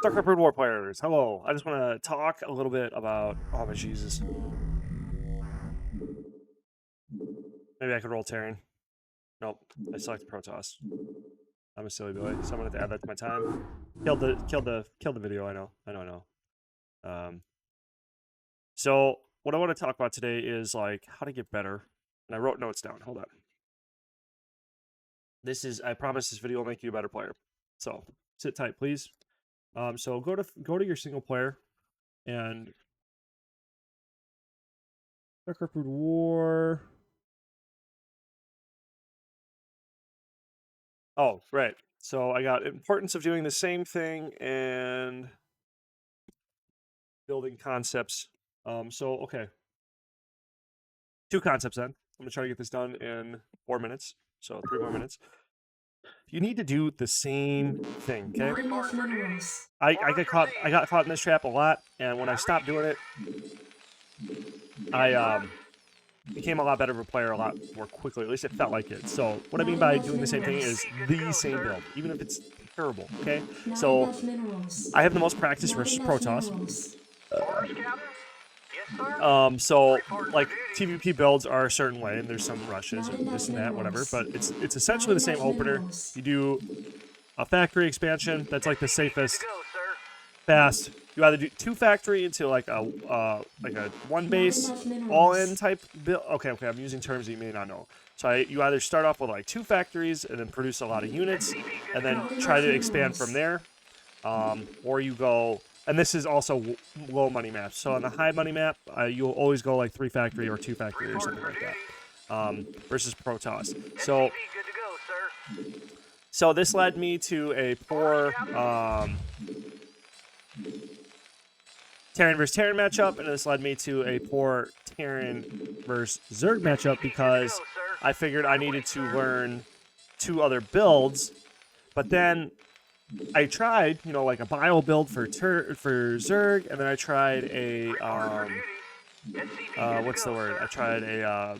Starcraft Brood War players, hello. I just want to talk a little bit about. Oh my Jesus. Maybe I could roll Terran. Nope, I selected Protoss. I'm a silly boy, so I'm gonna have to add that to my time. Killed the video. I know. So what I want to talk about today is like how to get better. And I wrote notes down. Hold on. I promise this video will make you a better player. So sit tight, please. So go to your single player and Starcraft Brood War. Oh, right. So I got importance of doing the same thing and building concepts. Okay. 2 concepts then. I'm gonna try to get this done in 4 minutes. So 3 more minutes. You need to do the same thing, okay? I got caught in this trap a lot, and when I stopped doing it, I became a lot better of a player a lot more quickly. At least it felt like it. So what I mean by doing the same thing is the same build, even if it's terrible. Okay. So I have the most practice versus Protoss. So like TVP builds are a certain way, and there's some rushes and this and that, whatever. But it's essentially the same opener. You do a factory expansion. That's like the safest. Fast. You either do 2 factory into like a 1 base all in type build. Okay, I'm using terms that you may not know. So you either start off with like 2 factories and then produce a lot of units and then try to expand from there, or you go. And this is also low money maps. So on the high money map, you'll always go like 3 factory or 2 factory or something like that. Versus Protoss. So this led me to a poor Terran versus Terran matchup, and this led me to a poor Terran versus Zerg matchup because I figured I needed to learn 2 other builds, but then I tried, like a bio build for Zerg, and then I tried a what's the word? I tried a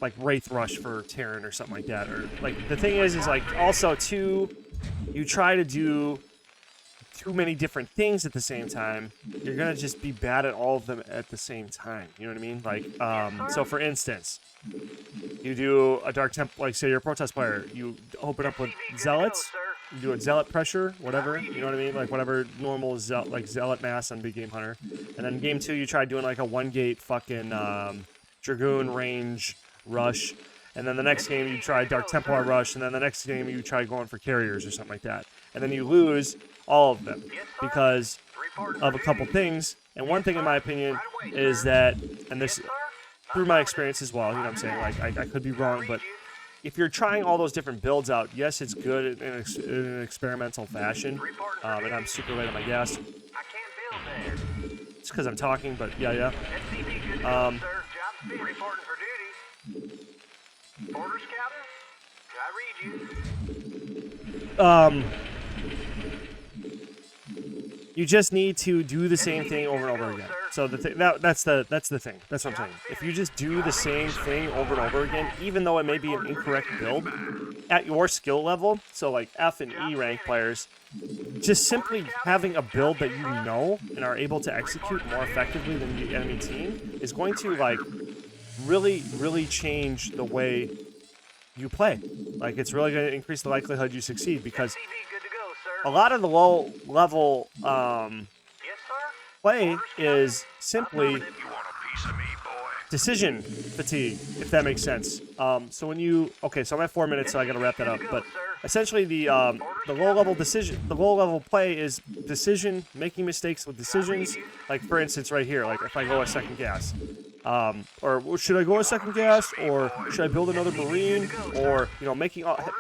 like Wraith Rush for Terran or something like that. Or like the thing is like also too, you try to do too many different things at the same time, you're gonna just be bad at all of them at the same time. You know what I mean? Like, so for instance, you do a Dark Temple, like say you're a Protest player, you open up with Zealots, you do a Zealot pressure, whatever, you know what I mean? Like whatever normal Zealot mass on Big Game Hunter. And then game 2, you try doing like a 1-gate fucking Dragoon range rush. And then the next game, you try Dark Templar rush. And then the next game, you try going for carriers or something like that. And then you lose all of them because of a couple things. And one thing, in my opinion, is that, and this through my experience as well, you know what I'm saying? Like, I could be wrong, but if you're trying all those different builds out, yes, it's good in an experimental fashion. And I'm super late on my gas. It's because I'm talking, but yeah. You just need to do the same thing over and over again. So that's the thing. That's what I'm saying. If you just do the same thing over and over again, even though it may be an incorrect build, at your skill level, so like F and E rank players, just simply having a build that you know and are able to execute more effectively than the enemy team is going to like really, really change the way you play. Like it's really going to increase the likelihood you succeed because a lot of the low level play is simply decision fatigue, if that makes sense. So when you so I'm at 4 minutes, so I got to wrap that up. But essentially, the low level play is making mistakes with decisions. Like for instance, right here, like if I go a second gas, or should I go a second gas, or should I build another Marine, or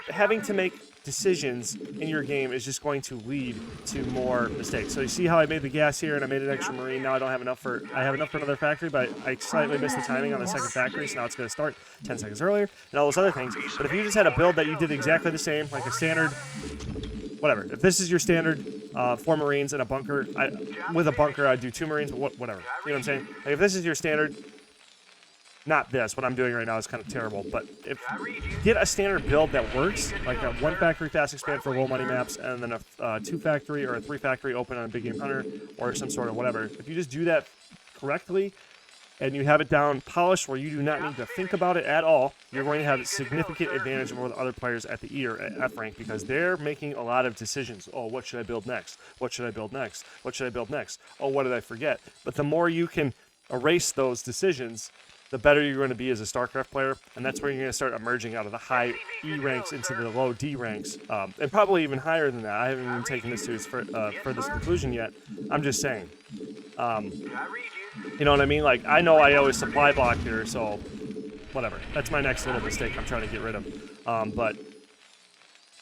having to make decisions in your game is just going to lead to more mistakes. So you see how I made the gas here and I made an extra Marine. Now I have enough for another factory, but I slightly missed the timing on the second factory, so now it's going to start 10 seconds earlier and all those other things. But if you just had a build that you did exactly the same, like a standard, whatever. If this is your standard 4 Marines and a bunker, with a bunker I'd do 2 Marines, but whatever. You know what I'm saying? Like if this is your standard, not this. What I'm doing right now is kind of terrible. But if get a standard build that works, like a 1 factory fast expand for low money maps, and then a 2 factory or a 3 factory open on a big game hunter or some sort of whatever. If you just do that correctly, and you have it down polished where you do not need to think about it at all, you're going to have a significant advantage over the other players at the E or F rank because they're making a lot of decisions. Oh, what should I build next? What should I build next? What should I build next? Oh, what did I forget? But the more you can erase those decisions, the better you're going to be as a StarCraft player, and that's where you're going to start emerging out of the high E ranks into the low D ranks, and probably even higher than that. I haven't even taken this to its furthest conclusion yet. I'm just saying. You know what I mean? Like, I know I always supply block here, so whatever. That's my next little mistake I'm trying to get rid of.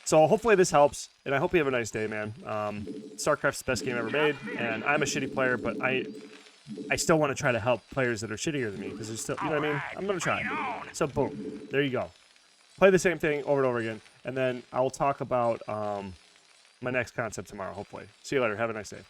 So hopefully this helps, and I hope you have a nice day, man. StarCraft's the best game ever made, and I'm a shitty player, but I still want to try to help players that are shittier than me, because there's still, you know what I mean? I'm going to try. So boom, there you go. Play the same thing over and over again, and then I will talk about my next concept tomorrow, hopefully. See you later. Have a nice day.